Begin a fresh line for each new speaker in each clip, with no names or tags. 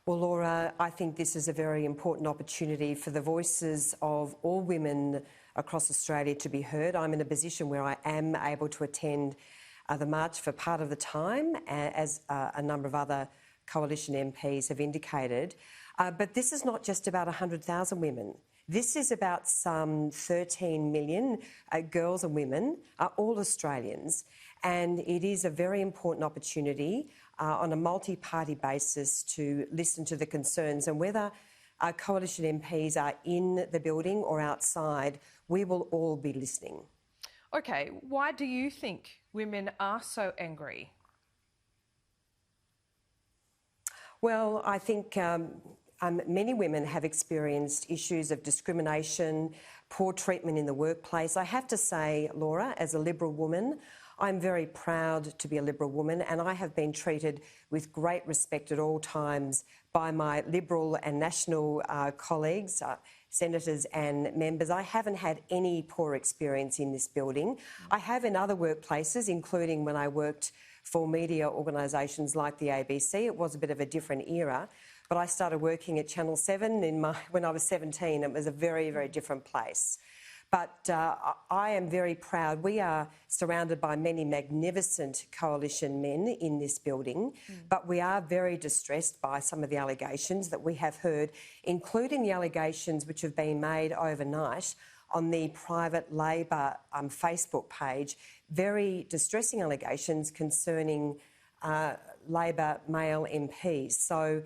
Well, Laura, I think this is a very important opportunity for the voices of all women across Australia to be heard. I'm in a position where I am able to attend the march for part of the time, as a number of other coalition MPs have indicated. But this is not just about 100,000 women. This is about some 13 million girls and women, all Australians, and it is a very important opportunity on a multi-party basis to listen to the concerns, and whether coalition MPs are in the building or outside, we will all be listening.
Okay, why do you think women are so angry?
Well, I think many women have experienced issues of discrimination, poor treatment in the workplace. I have to say, Laura, as a Liberal woman, I'm very proud to be a Liberal woman, and I have been treated with great respect at all times by my Liberal and national colleagues, senators and members. I haven't had any poor experience in this building. I have in other workplaces, including when I worked for media organisations like the ABC. It was a bit of a different era, but I started working at Channel 7 when I was 17. It was a very, very different place. But I am very proud. We are surrounded by many magnificent coalition men in this building, but we are very distressed by some of the allegations that we have heard, including the allegations which have been made overnight on the private Labor Facebook page, very distressing allegations concerning Labor male MPs. So,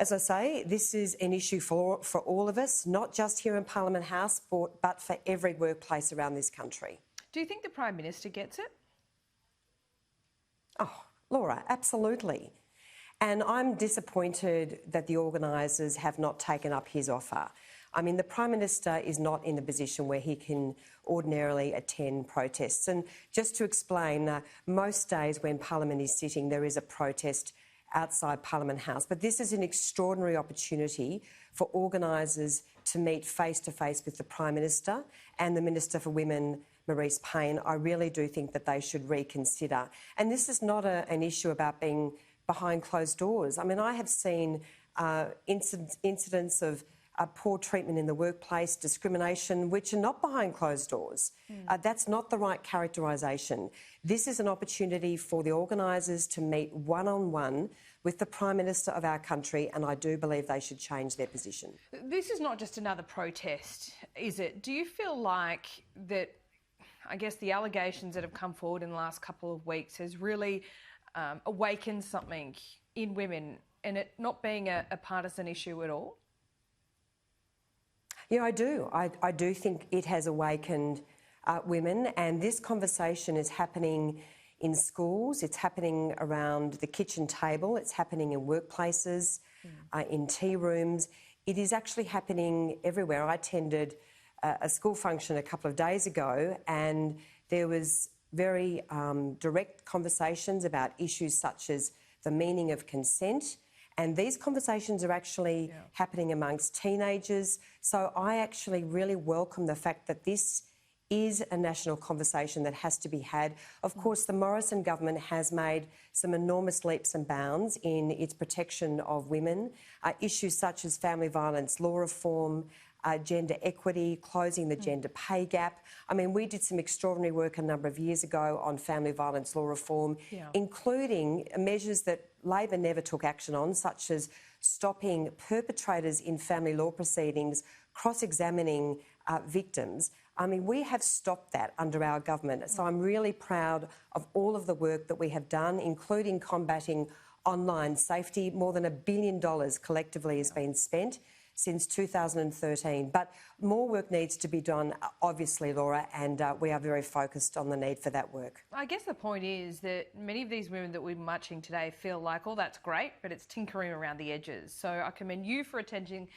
as I say, this is an issue for all of us, not just here in Parliament House, but for every workplace around this country.
Do you think the Prime Minister gets it?
Oh, Laura, absolutely. And I'm disappointed that the organisers have not taken up his offer. I mean, the Prime Minister is not in a position where he can ordinarily attend protests. And just to explain, most days when Parliament is sitting, there is a protest outside Parliament House. But this is an extraordinary opportunity for organisers to meet face-to-face with the Prime Minister and the Minister for Women, Marise Payne. I really do think that they should reconsider. And this is not an issue about being behind closed doors. I mean, I have seen incidents of poor treatment in the workplace, discrimination, which are not behind closed doors. That's not the right characterisation. This is an opportunity for the organisers to meet one-on-one with the Prime Minister of our country, and I do believe they should change their position.
This is not just another protest, is it? Do you feel like that, I guess, the allegations that have come forward in the last couple of weeks has really awakened something in women, and it not being a partisan issue at all?
Yeah, I do. I do think it has awakened women, and this conversation is happening in schools, it's happening around the kitchen table, it's happening in workplaces, in tea rooms. It is actually happening everywhere. I attended a school function a couple of days ago, and there was very direct conversations about issues such as the meaning of consent. And these conversations are actually happening amongst teenagers. So I actually really welcome the fact that this is a national conversation that has to be had. Of course, the Morrison government has made some enormous leaps and bounds in its protection of women. Issues such as family violence, law reform, gender equity, closing the gender pay gap. I mean, we did some extraordinary work a number of years ago on family violence law reform, including measures that Labor never took action on, such as stopping perpetrators in family law proceedings cross-examining victims. I mean, we have stopped that under our government. So I'm really proud of all of the work that we have done, including combating online safety. More than $1 billion collectively has been spent since 2013. But more work needs to be done, obviously, Laura, and we are very focused on the need for that work.
I guess the point is that many of these women that we're marching today feel like, oh, that's great, but it's tinkering around the edges. So I commend you for attending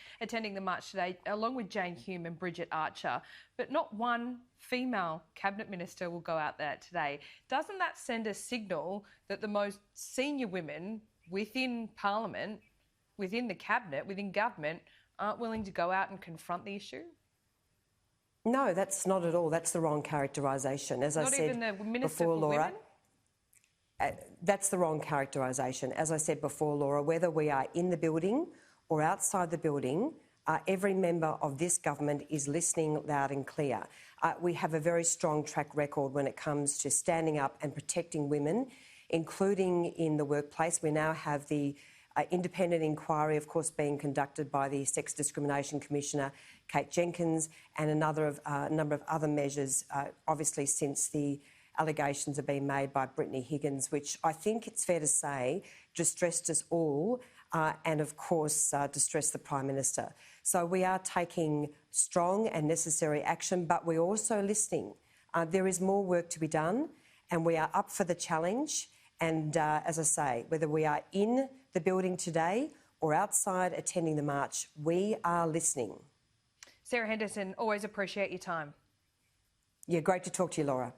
the march today, along with Jane Hume and Bridget Archer. But not one female cabinet minister will go out there today. Doesn't that send a signal that the most senior women within Parliament, within the cabinet, within government, aren't willing to go out and confront the issue?
No, that's not at all. That's the wrong characterisation. As I said
not even the Minister
before,
for
Laura,
Women?
That's the wrong characterisation. As I said before, Laura, whether we are in the building or outside the building, every member of this government is listening loud and clear. We have a very strong track record when it comes to standing up and protecting women, including in the workplace. We now have the independent inquiry, of course, being conducted by the Sex Discrimination Commissioner, Kate Jenkins, and a number of other measures, obviously since the allegations have been made by Brittany Higgins, which I think it's fair to say distressed us all and, of course, distressed the Prime Minister. So we are taking strong and necessary action, but we're also listening. There is more work to be done, and we are up for the challenge. And as I say, whether we are in the building today or outside attending the march, we are listening.
Sarah Henderson, always appreciate your time.
Yeah, great to talk to you, Laura.